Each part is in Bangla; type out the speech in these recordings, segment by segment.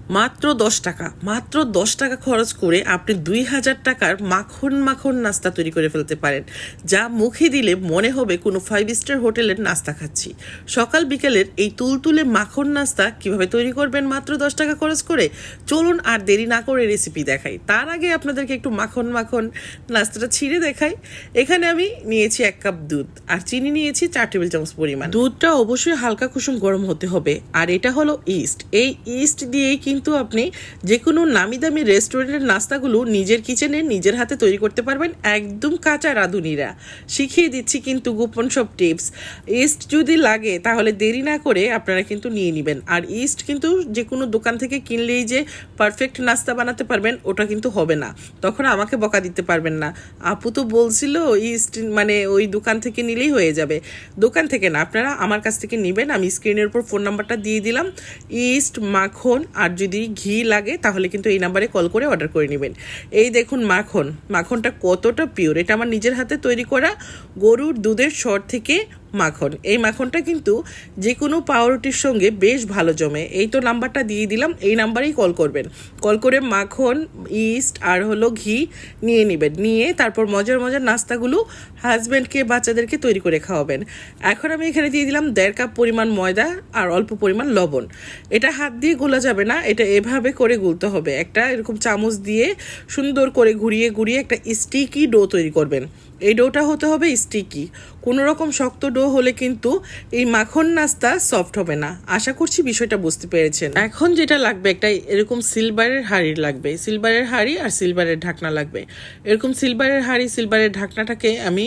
মাত্র 10 টাকা, মাত্র 10 টাকা খরচ করে আপনি 2000 টাকার মাখন মাখন নাস্তা তৈরি করে ফেলতে পারেন, যা মুখে দিলে মনে হবে কোনো 5 স্টার হোটেলের নাস্তা খাচ্ছি। সকাল বিকেলের এই তুলতুলে মাখন নাস্তা কিভাবে তৈরি করবেন মাত্র 10 টাকা খরচ করে, চলুন আর দেরি না করে রেসিপি দেখাই। তার আগে আপনাদেরকে একটু মাখন মাখন নাস্তাটা ছিঁড়ে দেখাই। এখানে আমি নিয়েছি 1 কাপ দুধ আর চিনি নিয়েছি 4 টেবিল চামচ পরিমাণ। দুধটা অবশ্যই হালকা কুসুম গরম হতে হবে। আর এটা হলো ইস্ট। এই ইস্ট দিয়েই কিন্তু আপনি যে কোনো নামি দামি রেস্টুরেন্টের নাস্তাগুলো নিজের কিচেনে নিজের হাতে তৈরি করতে পারবেন, একদম কাঁচা রাঁধুনিরা। শিখিয়ে দিচ্ছি কিন্তু গোপন সব টিপস। ইস্ট যদি লাগে তাহলে দেরি না করে আপনারা কিন্তু নিয়ে নেবেন। আর ইস্ট কিন্তু যে কোনো দোকান থেকে কিনলেই যে পারফেক্ট নাস্তা বানাতে পারবেন ওটা কিন্তু হবে না, তখন আমাকে বকা দিতে পারবেন না। আপু তো বলছিল ইস্ট মানে ওই দোকান থেকে নিলেই হয়ে যাবে। দোকান থেকে না, আপনারা আমার কাছ থেকে নেবেন। আমি স্ক্রিনের উপর ফোন নাম্বারটা দিয়ে দিলাম। ইস্ট, মাখন আর যদি ঘি লাগে তাহলে কিন্তু এই নাম্বারে কল করে অর্ডার করে নেবেন। এই দেখুন মাখনটা কতটা পিওর। এটা আমার নিজের হাতে তৈরি করা গরুর দুধের সর থেকে মাখন। এই মাখনটা কিন্তু যে কোনো পাউরুটির সঙ্গে বেশ ভালো জমে। এই তো নাম্বারটা দিয়ে দিলাম, এই নাম্বারেই কল করবেন। কল করে মাখন, ইস্ট আর হলো ঘি নিয়ে নেবেন। নিয়ে তারপর মজার মজার নাস্তাগুলো হাজব্যান্ডকে বাচ্চাদেরকে তৈরি করে খাওয়াবেন। এখন আমি এখানে দিয়ে দিলাম 1.5 কাপ পরিমাণ ময়দা আর অল্প পরিমাণ লবণ। এটা হাত দিয়ে গোলা যাবে না, এটা এভাবে করে গুলতে হবে। একটা এরকম চামচ দিয়ে সুন্দর করে ঘুরিয়ে ঘুরিয়ে একটা স্টিকি ডো তৈরি করবেন। এই ডোটা হতে হবে স্টিকি। কোনো রকম শক্ত ডো হলে কিন্তু এই মাখন নাস্তা সফট হবে না। আশা করছি বিষয়টা বুঝতে পেরেছেন। এখন যেটা লাগবে, একটা এরকম সিলভারের হাঁড়ি লাগবে। সিলভারের হাঁড়ি আর সিলভারের ঢাকনা লাগবে। এরকম সিলভারের হাঁড়ি, সিলভারের ঢাকনাটাকে আমি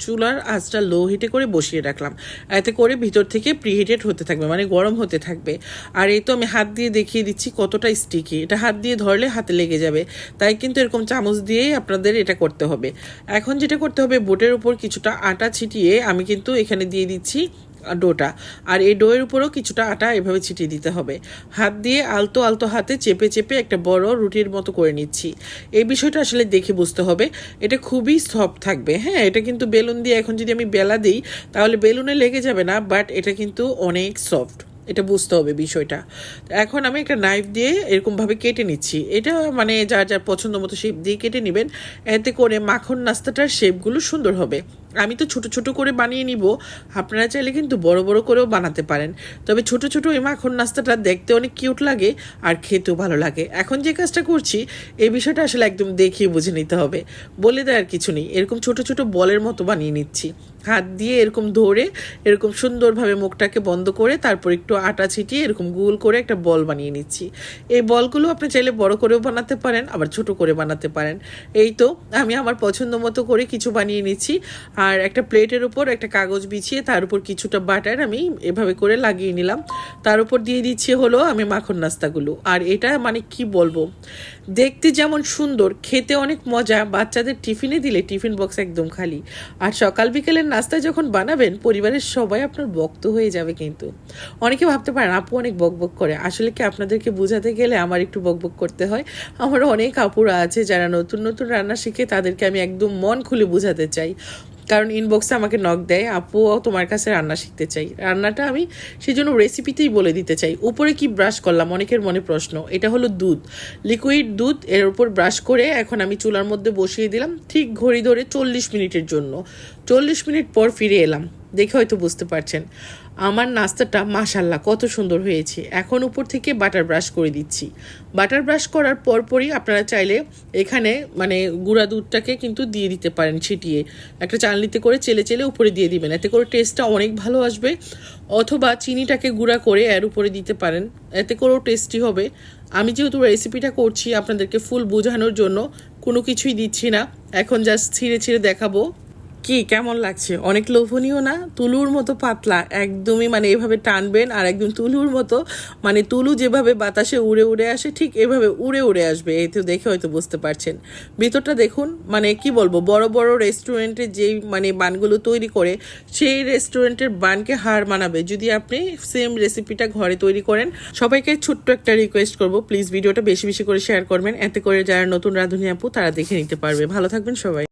চুলার আঁচটা লো হিটে করে বসিয়ে রাখলাম। এতে করে ভিতর থেকে প্রিহিটেড হতে থাকবে, মানে গরম হতে থাকবে। আর এই তো আমি হাত দিয়ে দেখিয়ে দিচ্ছি কতটা স্টিকি। এটা হাত দিয়ে ধরলে হাতে লেগে যাবে, তাই কিন্তু এরকম চামচ দিয়েই আপনাদের এটা করতে হবে। এখন যেটা করতে হবে, বোটের উপর কিছুটা আটা ছিটিয়ে আমি কিন্তু এখানে দিয়ে দিচ্ছি ডোটা। আর এই ডোয়ের উপরেও কিছুটা আটা এভাবে ছিটিয়ে দিতে হবে। হাত দিয়ে আলতো আলতো হাতে চেপে চেপে একটা বড় রুটির মতো করে নিচ্ছি। এই বিষয়টা আসলে দেখে বুঝতে হবে। এটা খুবই সফট থাকবে। হ্যাঁ, এটা কিন্তু বেলুন দিয়ে এখন যদি আমি বেলা দিই তাহলে বেলুনে লেগে যাবে না, বাট এটা কিন্তু অনেক সফট। এটা বুঝতে হবে বিষয়টা। এখন আমি একটা নাইফ দিয়ে এরকমভাবে কেটে নিচ্ছি। এটা মানে যার যার পছন্দ মতো শেপ দিয়ে কেটে নেবেন। এতে করে মাখন নাস্তাটার শেপগুলো সুন্দর হবে। আমি তো ছোট ছোট করে বানিয়ে নিব, আপনারা চাইলে কিন্তু বড় বড় করেও বানাতে পারেন। তবে ছোট ছোট এই মাখন নাস্তাটা দেখতে অনেক কিউট লাগে আর খেতেও ভালো লাগে। এখন যে কাজটা করছি এই বিষয়টা আসলে একদম দেখিয়ে বুঝে নিতে হবে, বলে দেওয়ার কিছু নেই। এরকম ছোট ছোট বলের মতো বানিয়ে নিচ্ছি। হাত দিয়ে এরকম ধরে এরকম সুন্দরভাবে মুখটাকে বন্ধ করে তারপর একটু আটা ছিটিয়ে এরকম গোল করে একটা বল বানিয়ে নিচ্ছি। এই বলগুলো আপনি চাইলে বড় করেও বানাতে পারেন, আবার ছোট করে বানাতে পারেন। এই তো আমি আমার পছন্দ মতো করে কিছু বানিয়ে নিচ্ছি। আর একটা প্লেটের উপর একটা কাগজ বিছিয়ে তার উপর কিছুটা বাটার আমি এভাবে করে লাগিয়ে নিলাম। তার উপর দিয়ে দিচ্ছি হলো আমি মাখন নাস্তাগুলো। আর এটা মানে কি বলবো, দেখতে যেমন সুন্দর, খেতে অনেক মজা। বাচ্চাদের টিফিনে দিলে টিফিন বক্স একদম খালি। আর সকাল বিকেলের নাস্তা যখন বানাবেন পরিবারের সবাই আপনার বক্ত হয়ে যাবে। কিন্তু অনেকে ভাবতে পারেন আপু অনেক বকবক করে। আসলে কি আপনাদেরকে বোঝাতে গেলে আমার একটু বকবক করতে হয়। আমার অনেক আপুরা আছে যারা নতুন নতুন রান্না শিখে, তাদেরকে আমি একদম মন খুলে বোঝাতে চাই। কারণ ইনবক্সে আমাকে নক দেয়, আপু তোমার কাছে রান্না শিখতে চাই। রান্নাটা আমি সেই জন্য রেসিপিতেই বলে দিতে চাই। উপরে কি ব্রাশ করলাম অনেকের মনে প্রশ্ন। এটা হলো দুধ, লিকুইড দুধ। এর উপর ব্রাশ করে এখন আমি চুলার মধ্যে বসিয়ে দিলাম ঠিক ঘড়ি ধরে 40 মিনিটের জন্য। 40 মিনিট পর ফিরে এলাম। দেখে হয়তো বুঝতে পারছেন আমার নাস্তাটা মাশাল্লাহ কত সুন্দর হয়েছে। এখন উপর থেকে বাটার ব্রাশ করে দিচ্ছি। বাটার ব্রাশ করার পরপরই আপনারা চাইলে এখানে মানে গুঁড়া দুধটাকে কিন্তু দিয়ে দিতে পারেন ছিটিয়ে। একটা চালনিতে করে চেলে চেলে উপরে দিয়ে দিবেন, এতে করে টেস্টটা অনেক ভালো আসবে। অথবা চিনিটাকে গুঁড়া করে এর উপরে দিতে পারেন, এতে করেও টেস্টি হবে। আমি যেহেতু রেসিপিটা করছি আপনাদেরকে ফুল বোঝানোর জন্য কোনো কিছুই দিচ্ছি না, এখন জাস্ট ছিঁড়ে ছিঁড়ে দেখাবো। কি কেমন লাগছে? অনেক লোভনীয় না? তুলুর মতো পাতলা একদমই, মানে এভাবে টানবেন আর একদম তুলুর মতো, মানে তুলু যেভাবে বাতাসে উড়ে উড়ে আসে ঠিক এভাবে উড়ে উড়ে আসবে। এই তো দেখে হয়তো বুঝতে পারছেন। ভিতরটা দেখুন, মানে কি বলবো, বড় বড় রেস্টুরেন্টে যেই মানে বানগুলো তৈরি করে সেই রেস্টুরেন্টের বানকে হার মানাবে যদি আপনি সেম রেসিপিটা ঘরে তৈরি করেন। সবাইকে ছোট্ট একটা রিকোয়েস্ট করবো, প্লিজ ভিডিওটা বেশি বেশি করে শেয়ার করবেন, এতে করে যারা নতুন রাঁধুনি আপু তারা দেখে নিতে পারবে। ভালো থাকবেন সবাই।